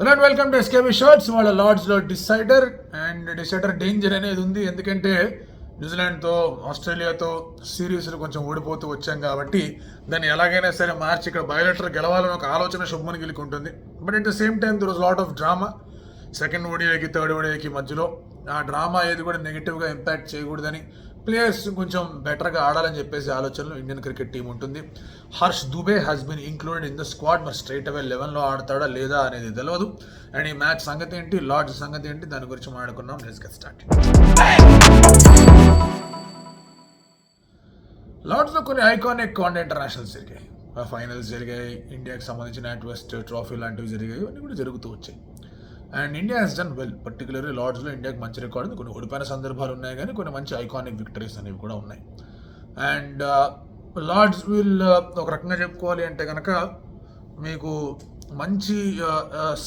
Hello and welcome to SKB shorts. వాళ్ళ లార్డ్స్లో decider danger అనేది ఉంది. ఎందుకంటే న్యూజిలాండ్తో ఆస్ట్రేలియాతో సిరీస్లు కొంచెం ఓడిపోతూ వచ్చాం కాబట్టి దాన్ని ఎలాగైనా సరే మార్చి ఇక్కడ బయోలెటర్ గెలవాలని ఒక ఆలోచన శుభ్మన్ గిలికి ఉంటుంది. But at the same time there was lot of drama second ఓడిఐకి థర్డ్ ఓడిఐకి మధ్యలో. ఆ డ్రామా ఏది కూడా నెగిటివ్గా ఇంపాక్ట్ చేయకూడదని ప్లేయర్స్ కొంచెం బెటర్గా ఆడాలని చెప్పేసి ఆలోచనలో ఇండియన్ క్రికెట్ టీం ఉంటుంది. Harsh Dubey has been included in the squad. మరి స్ట్రైట్ అవే 11లో ఆడతాడా లేదా అనేది తెలియదు. అండ్ ఈ మ్యాచ్ సంగతి ఏంటి, లార్డ్స్ సంగతి ఏంటి, దాని గురించి మాట్లాడుకున్నాం. Let's get start. లార్డ్స్లో కొన్ని ఐకానిక్ వన్డే ఇంటర్నేషనల్స్ జరిగాయి, ఫైనల్స్ జరిగాయి, ఇండియాకి సంబంధించిన నాట్వెస్ట్ ట్రోఫీ లాంటివి జరిగాయి, అన్నీ కూడా జరుగుతూ వచ్చాయి. And India has done well. Particularly లార్డ్స్లో ఇండియాకి మంచి రికార్డు ఉంది. కొన్ని ఓడిపోయిన సందర్భాలు ఉన్నాయి, కానీ కొన్ని మంచి ఐకానిక్ విక్టరీస్ అనేవి కూడా ఉన్నాయి. అండ్ లార్డ్స్ ఒక రకంగా చెప్పుకోవాలి అంటే కనుక మీకు మంచి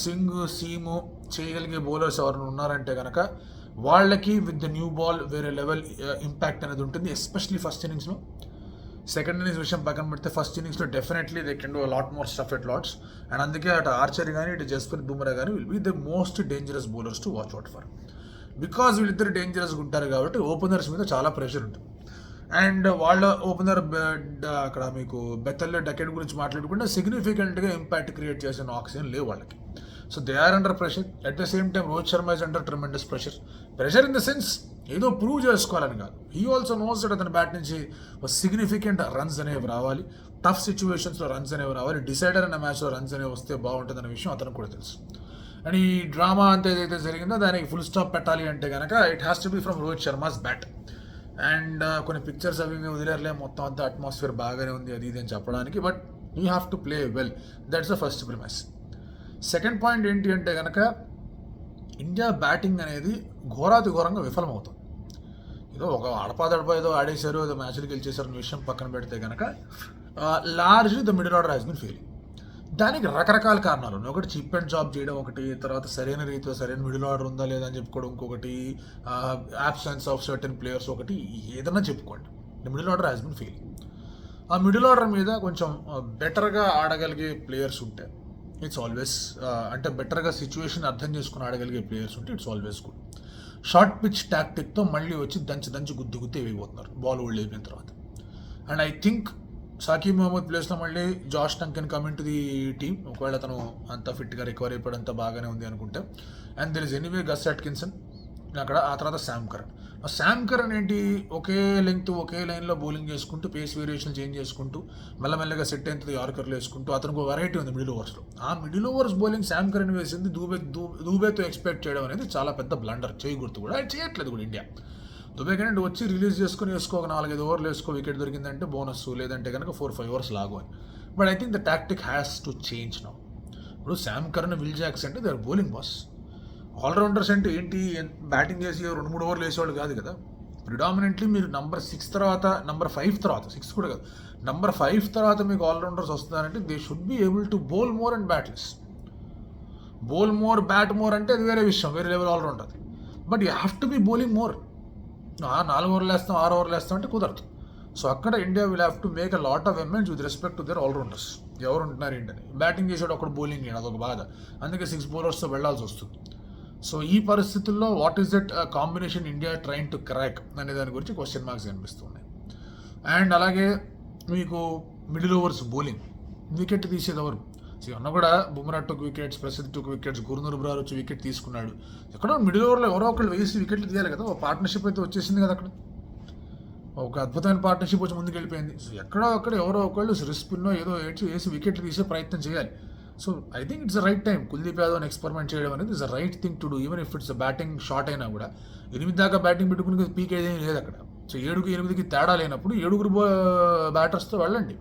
స్వింగ్ సీము చేయగలిగే బౌలర్స్ ఎవరైనా ఉన్నారంటే కనుక వాళ్ళకి విత్ ద న్యూ బాల్ వేరే లెవెల్ ఇంపాక్ట్ అనేది ఉంటుంది, ఎస్పెషలీ ఫస్ట్ ఇన్నింగ్స్లో. సెకండ్ ఇన్నింగ్స్ విషయం పక్కన పెడితే ఫస్ట్ ఇన్నింగ్స్లో definitely they can do lot more stuff at Lord's. And అందుకే అటు ఆర్చర్ కానీ ఇటు జస్ప్రీత్ బుమ్రా కానీ will be the most dangerous bowlers to watch out for. Because వీళ్ళిద్దరు డేంజరస్గా ఉంటారు కాబట్టి ఓపెనర్స్ మీద చాలా ప్రెషర్ ఉంటుంది. అండ్ వాళ్ళ ఓపెనర్ అక్కడ మీకు బెతల్ డకెట్ గురించి మాట్లాడుకుంటే సిగ్నిఫికెంట్గా ఇంపాక్ట్ క్రియేట్ చేసిన ఆక్సిజన్ లేవు వాళ్ళకి. So they are under pressure. At the same time Rohit Sharma is under tremendous pressure in the sense ఏదో ప్రూవ్ చేసుకోవాలని కాదు. హీ ఆల్సో నోస్ దట్ అతని బ్యాట్ నుంచి సిగ్నిఫికెంట్ రన్స్ అనేవి రావాలి, టఫ్ సిచ్యువేషన్స్లో రన్స్ అనేవి రావాలి, డిసైడర్ అనే మ్యాచ్లో రన్స్ అనేవి వస్తే బాగుంటుందనే విషయం అతనికి కూడా తెలుసు. అండ్ ఈ డ్రామా అంతా ఏదైతే జరిగిందో దానికి ఫుల్ స్టాప్ పెట్టాలి అంటే కనుక it has to be from Rohit Sharma's bat. And కొన్ని పిక్చర్స్ అవి వదిలేరులే, మొత్తం అంతా అట్మాస్ఫియర్ బాగానే ఉంది అది ఇది అని చెప్పడానికి. But you have to play well, that's the first premise. Second point ఏంటి అంటే కనుక ఇండియా బ్యాటింగ్ అనేది ఘోరంగా విఫలమవుతుంది. ఏదో ఒక అడపా ఏదో ఆడేశారు, ఏదో మ్యాచ్లు గెలిచేశారు అనే విషయం పక్కన పెడితే కనుక largely the middle order has been failing. దానికి రకరకాల కారణాలు ఉన్నాయి. ఒకటి చిప్ అండ్ జాబ్ చేయడం ఒకటి, తర్వాత సరైన రీతిలో సరైన మిడిల్ ఆర్డర్ ఉందా లేదా అని చెప్పుకోవడం ఇంకొకటి, యాబ్సెన్స్ ఆఫ్ సర్టెన్ ప్లేయర్స్ ఒకటి, ఏదన్నా చెప్పుకోండి, the middle order has been failing. ఆ మిడిల్ ఆర్డర్ మీద కొంచెం బెటర్గా ఆడగలిగే ప్లేయర్స్ ఉంటే ఇట్స్ ఆల్వేస్, అంటే బెటర్గా సిచ్యువేషన్ అర్థం చేసుకుని ఆడగలిగే ప్లేయర్స్ ఉంటే it's always good. Short pitch టాక్టిక్తో మళ్ళీ వచ్చి దంచి గుద్దు వేయబోతున్నారు బాల్ ఓల్డ్ అయిపోయిన తర్వాత. And I think Saqib Mahmood ప్లేస్లో మళ్ళీ జాష్ టంకెన్ కమింగ్ టు ది టీమ్, ఒకవేళ తను అంత ఫిట్గా రికవర్ అయిపోవడం అంత బాగానే ఉంది అనుకుంటే. And there is anyway Gus Atkinson అక్కడ, ఆ తర్వాత శామ్ కరణ్ ఏంటి ఒకే లెంగ్త్ ఒకే లైన్లో బౌలింగ్ చేసుకుంటూ పేస్ వేరియేషన్ చేంజ్ చేసుకుంటూ మెల్లమెల్లగా సెట్ అయిన యార్కర్లు వేసుకుంటూ అతనికి ఒక వెరైటీ ఉంది మిడిల్ ఓవర్స్లో. ఆ middle overs bowling Sam Curran వేసింది దూబేతో ఎక్స్పెక్ట్ చేయడం అనేది చాలా పెద్ద బ్లండర్. చేయకూడదు కూడా, అది చేయట్లేదు కూడా ఇండియా. దుబే కంటే వచ్చి రిలీజ్ చేసుకుని వేసుకో, ఒక 4-5 ఓవర్లు వేసుకో, వికెట్ దొరికిందంటే బోనస్, లేదంటే కనుక 4-5 ఓవర్స్ లాగు అని. But I think the tactic has to change now. ఇప్పుడు శామ్ కరణ్, విల్ జాక్స్ అంటే they are bowling boss. Allrounders అంటే ఏంటి, బ్యాటింగ్ చేసి 2-3 ఓవర్లు వేసేవాళ్ళు కాదు కదా. ప్రిడామినెంట్లీ మీరు నంబర్ 6 తర్వాత, నంబర్ 5 తర్వాత, 6 కూడా కాదు, నంబర్ 5 తర్వాత మీకు ఆల్రౌండర్స్ వస్తున్నారంటే they should be able to bowl more and bat less. Bowl more bat more అంటే అది వేరే విషయం, వేరే level allrounder. But you have to be bowling more. 4 ఓవర్లు వేస్తాం 6 ఓవర్లు వేస్తాం అంటే కుదరదు. సో అక్కడ India will have to make a lot of amends with respect to their allrounders. ఎవరు ఉంటున్నారు ఏంటని, బ్యాటింగ్ చేసాడు ఒకటి బౌలింగ్ చేయడం అదొక బాధ, అందుకే 6 బౌలర్స్తో వెళ్లాల్సి వస్తుంది. సో ఈ పరిస్థితుల్లో what is that combination India train to crack అనే దాని గురించి క్వశ్చన్ మార్క్స్ కనిపిస్తున్నాయి. అండ్ అలాగే మీకు మిడిల్ ఓవర్స్ బౌలింగ్, వికెట్ తీసేది ఎవరు? అన్న కూడా బుమ్రా 2 వికెట్స్, ప్రసిద్ధ్ 2 వికెట్స్, గురునూర్ బ్రార్ వచ్చి వికెట్ తీసుకున్నాడు. ఎక్కడో మిడిల్ ఓవర్లో ఎవరో ఒకళ్ళు వేసి వికెట్లు తీయాలి కదా. ఒక పార్ట్నర్షిప్ అయితే వచ్చేసింది కదా, అక్కడ ఒక అద్భుతమైన పార్ట్నర్షిప్ వచ్చి ముందుకు వెళ్ళిపోయింది. సో ఎక్కడో అక్కడ ఎవరో ఒకళ్ళు స్పిన్నో ఏదో వేసి వికెట్లు తీసే ప్రయత్నం చేయాలి. So I think it's the right time. Kuldeep Yadav experiment చేయడం అనేది is the right thing to do. Even if it's batting short అయినా కూడా 8 దాకా బ్యాటింగ్ పెట్టుకుని పీక్ ఏదేం లేదు అక్కడ. సో 7-8కి తేడా లేనప్పుడు 7 బ్యాటర్స్తో వెళ్ళండి.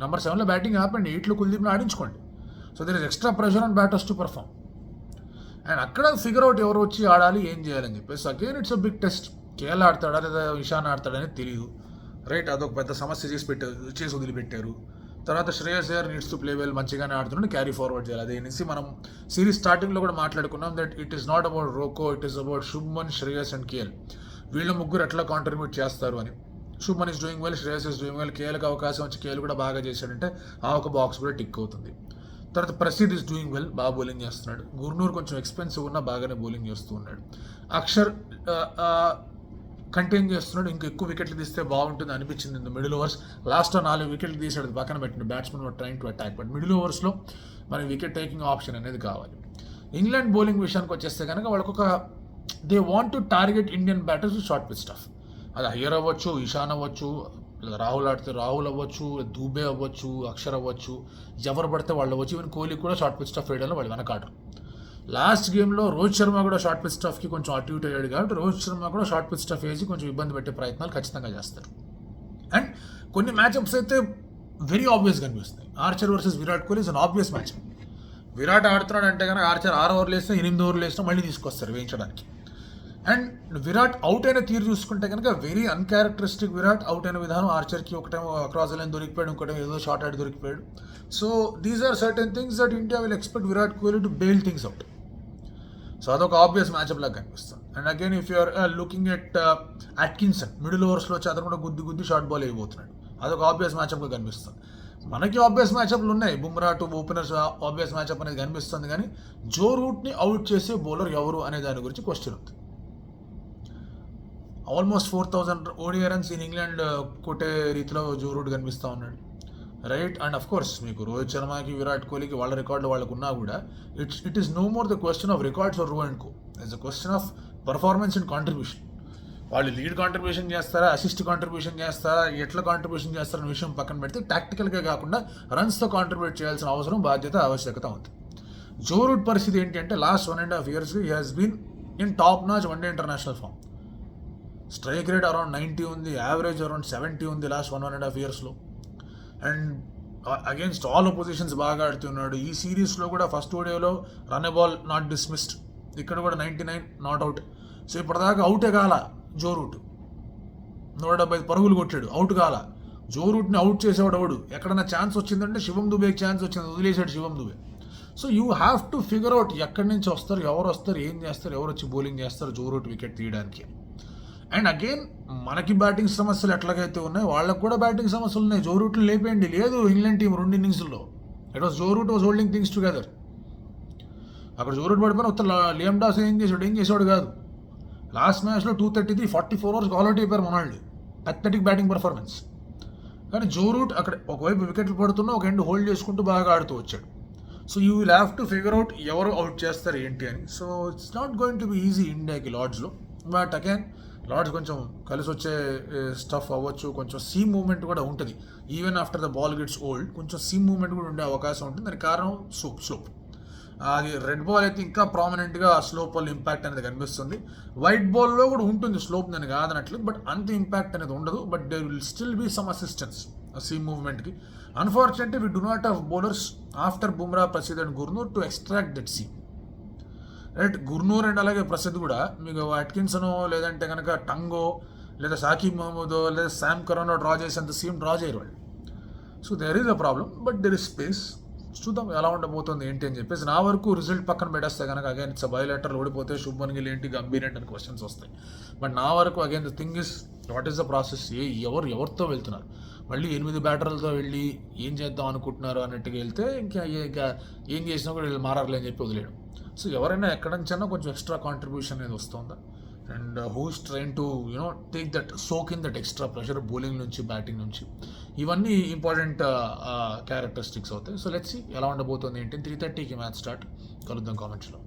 నంబర్ 7లో బ్యాటింగ్ ఆపండి, 8లో కుల్దీప్ని ఆడించుకోండి. So there is extra pressure on batters to perform. And అక్కడ ఫిగర్ అవుట్ ఎవరు వచ్చి ఆడాలి, ఏం చేయాలని చెప్పేసి. Again it's a big test. KL ఆడతాడా లేదా ఇషాన్ ఆడతాడని తెలియదు, రైట్? అదొక పెద్ద సమస్య చేసి వదిలిపెట్టారు. తర్వాత Shreyas Iyer needs to play well, మంచిగానే ఆడుతున్నాడు, క్యారీ ఫార్వర్డ్ చేయాలి. అదే అనేసి మనం సిరీస్ స్టార్టింగ్లో కూడా మాట్లాడుకున్నాం that it is not about Roko, it is about Shubman, Shreyas and KL. వీళ్ళ ముగ్గురు ఎట్లా కాంట్రిబ్యూట్ చేస్తారు అని. Shubman is doing well, Shreyas is doing well, కేఎల్కి అవకాశం వచ్చి కేఎల్ కూడా బాగా చేశాడంటే ఆ ఒక బాక్స్ కూడా టిక్ అవుతుంది. తర్వాత ప్రసిద్ ఇస్ డూయింగ్ వెల్, బాగా బౌలింగ్ చేస్తున్నాడు. గుర్నూర్ కొంచెం ఎక్స్పెన్సివ్ ఉన్నా బాగానే బౌలింగ్ చేస్తూ ఉన్నాడు. అక్షర్ కంటైన్ చేస్తున్నాడు, ఇంకా ఎక్కువ వికెట్లు తీస్తే బాగుంటుంది అనిపించింది ఇన్ ద మిడిల్ ఓవర్స్. లాస్ట్లో 4 వికెట్లు తీసాడు, పక్కన పెట్టిన batsmen trying to attack, but middle ఓవర్స్లో మనకి వికెట్ టేకింగ్ ఆప్షన్ అనేది కావాలి. ఇంగ్లాండ్ బౌలింగ్ విషయానికి వచ్చేస్తే కనుక వాళ్ళకొక they want to target Indian batters short pitch stuff. అది అయ్యర్ అవ్వచ్చు, ఇషాన్ అవ్వచ్చు, లేదా రాహుల్ ఆడితే రాహుల్ అవ్వచ్చు, దూబే అవ్వచ్చు, అక్షర్ అవ్వచ్చు, ఎవరు పడితే వాళ్ళు అవ్వచ్చు. ఈవెన్ కోహ్లీ కూడా షార్ట్ పిచ్ స్టఫ్ వేయడంలో వాళ్ళు వెనకాడరు. లాస్ట్ గేమ్లో రోహిత్ శర్మ కూడా షార్ట్ పిచ్ స్టఫ్కి కొంచెం అటు ఇటు అయ్యాడు కాబట్టి రోహిత్ శర్మ కూడా షార్ట్ పిచ్ స్టఫ్ వేసి కొంచెం ఇబ్బంది పెట్టే ప్రయత్నాలు ఖచ్చితంగా చేస్తారు. అండ్ కొన్ని మ్యాచ్అప్స్ అయితే వెరీ ఆబ్వియస్గా అనిపిస్తున్నాయి. Archer versus Virat Kohli is an obvious match. Virat ఆడుతున్నాడు అంటే కనుక ఆర్చర్ 6 ఓవర్లు వేసినా 8 ఓవర్లు వేసినా మళ్ళీ తీసుకొస్తారు వేయించడానికి. అండ్ విరాట్ అవుట్ అయిన తీరు చూసుకుంటే కనుక వెరీ అన్క్యారెక్టరిస్టిక్. విరాట్ అవుట్ అయిన విధానం ఆర్చర్కి ఒకటేమో క్రాస్ లైన్ దొరికిపోయాడు, ఇంకోటేమో ఏదో షార్ట్ ఆడి దొరికిపోయాడు. So these are certain things that India will expect Virat Kohli to bail things out. So అదొక ఆబ్వియస్ మ్యాచ్అప్ లాగా కనిపిస్తుంది. And again if you're looking at Atkinson, middle ఓవర్స్లో వచ్చి అతను కూడా గుద్ది షార్ట్ బాల్ అయిపోతున్నాడు, అదొక ఆబ్వియస్ మ్యాచ్అప్గా కనిపిస్తుంది. మనకి ఆబ్వియస్ మ్యాచ్అప్లు ఉన్నాయి, బుమ్రా టు ఓపెనర్స్ ఆబ్వియస్ మ్యాచ్అప్ అనేది కనిపిస్తుంది. కానీ జో రూట్ని అవుట్ చేసే బౌలర్ ఎవరు అనే దాని గురించి క్వశ్చన్ ఉంది. Almost 4000 ODI runs in England కొట్టే రీతిలో జో రూట్ కనిపిస్తూ ఉన్నాడు, రైట్? అండ్ అఫ్ కోర్స్ మీకు రోహిత్ శర్మకి, విరాట్ కోహ్లీకి వాళ్ళ రికార్డులు వాళ్ళకు ఉన్నా కూడా it is no more the question of records for Ro and co. It's a question of performance and contribution. వాళ్ళు లీడ్ కాంట్రిబ్యూషన్ చేస్తారా, అసిస్ట్ కాంట్రిబ్యూషన్ చేస్తారా, ఎట్లా కాంట్రిబ్యూషన్ చేస్తారనే విషయం పక్కన పెడితే టాక్టికల్గా కాకుండా రన్స్తో కాంట్రిబ్యూట్ చేయాల్సిన అవసరం, బాధ్యత, ఆవశ్యకత ఉంది. జో రూట్ పరిస్థితి ఏంటి అంటే last 1.5 years he has been in top notch one day international form. Strike rate around 90 ఉంది, యావరేజ్ అరౌండ్ 70 ఉంది లాస్ట్ 1.5 yearsలో. అండ్ అగేన్స్ట్ ఆల్ ఒపోజిషన్స్ బాగా ఆడుతున్నాడు. ఈ సిరీస్లో కూడా ఫస్ట్ ఓడియోలో run a ball not dismissed, ఇక్కడ కూడా 99 నాట్ అవుట్. సో ఇప్పటిదాకా అవుటే కాల జో రూట్, 175 పరుగులు కొట్టాడు, అవుట్ కాల. జో రూట్ని అవుట్ చేసేవాడు ఎవడు? ఎక్కడైనా ఛాన్స్ వచ్చిందంటే శివం దుబేకి ఛాన్స్ వచ్చింది, వదిలేసాడు Shivam Dube. So you have to figure out ఎక్కడి నుంచి వస్తారు, ఎవరు వస్తారు, ఏం చేస్తారు, ఎవరు వచ్చి బౌలింగ్ చేస్తారు జో రూట్ వికెట్ తీయడానికి. అండ్ అగైన్ మనకి బ్యాటింగ్ సమస్యలు ఎట్లాగైతే ఉన్నాయో వాళ్ళకు కూడా బ్యాటింగ్ సమస్యలు ఉన్నాయి. జో రూట్ని లేపేయండి, లేదు England team 2 innings it was Joe Root was holding things together. అక్కడ జో రూట్ పడిపోయిన ఉత్తర లియామ్ డాస్ ఏం చేసాడు కాదు. లాస్ట్ మ్యాచ్లో 233, 44 overs ఆల్అౌట్ అయిపోయారు మనవాళ్ళు. Athletic batting performance. కానీ జో రూట్ అక్కడ ఒకవైపు వికెట్లు పడుతున్నా ఒక ఎండ్ హోల్డ్ చేసుకుంటూ బాగా ఆడుతూ వచ్చాడు. So you will have to figure out ఎవరు అవుట్ చేస్తారు ఏంటి అని. So it's not going to be easy ఇండియాకి లార్డ్స్లో. బట్ అగైన్ లార్డ్స్ కొంచెం కలిసి వచ్చే స్టఫ్ అవ్వచ్చు, కొంచెం సీమ్ మూవ్మెంట్ కూడా ఉంటుంది. Even after the ball gets old కొంచెం సీమ్ మూవ్మెంట్ కూడా ఉండే అవకాశం ఉంటుంది. దానికి కారణం స్లోప్. అది రెడ్ బాల్ అయితే ఇంకా ప్రామినెంట్గా స్లోప్ వల్ల ఇంపాక్ట్ అనేది కనిపిస్తుంది. వైట్ బాల్లో కూడా ఉంటుంది స్లోప్, దాన్ని కాదనట్లు, బట్ అంత ఇంపాక్ట్ అనేది ఉండదు. But they will still be some assistance seam మూవ్మెంట్కి. Unfortunately we do not have bowlers after Bumrah, Prasidh and Gurnoor to extract that seam, right? Gurnoor and అలాగే ప్రసిద్ కూడా మీకు అట్కిన్సనో లేదంటే కనుక టంగో లేదా సాకిబ్ మహమూదో లేదా శామ్ కరోనో డ్రా చేసేంత సీమ్ డ్రా చేయరు వాళ్ళు. So there is a problem, but there is space. చూద్దాం ఎలా ఉండబోతుంది ఏంటి అని చెప్పేసి. నా వరకు రిజల్ట్ పక్కన పెట్టేస్తే కనుక అగైన్ ఇట్స్ బయోలెటర్, ఓడిపోతే శుభ్మన్ గిల్ ఏంటి, గంభీర్ ఏంటి అని క్వశ్చన్స్ వస్తాయి. బట్ నా వరకు again the thing is what is the process, ఎవరితో వెళ్తున్నారు, మళ్ళీ 8 బ్యాటర్లతో వెళ్ళి ఏం చేద్దాం అనుకుంటున్నారు అన్నట్టుగా వెళ్తే ఇంకా ఏం చేసినా కూడా వీళ్ళు మారారులే అని చెప్పి వదిలేయడం. సో ఎవరైనా ఎక్కడి నుంచైనా కొంచెం ఎక్స్ట్రా కాంట్రిబ్యూషన్ అనేది వస్తుందా, and who's trying to take that soak in that extra pressure bowling నుంచి, బ్యాటింగ్ నుంచి, ఇవన్నీ ఇంపార్టెంట్ క్యారెక్టరిస్టిక్స్ అవుతాయి. సో లెట్స్ సీ ఎలా ఉండబోతుంది ఏంటి. 3:30కి మ్యాచ్ స్టార్ట్. కలుద్దాం కామెంట్స్లో.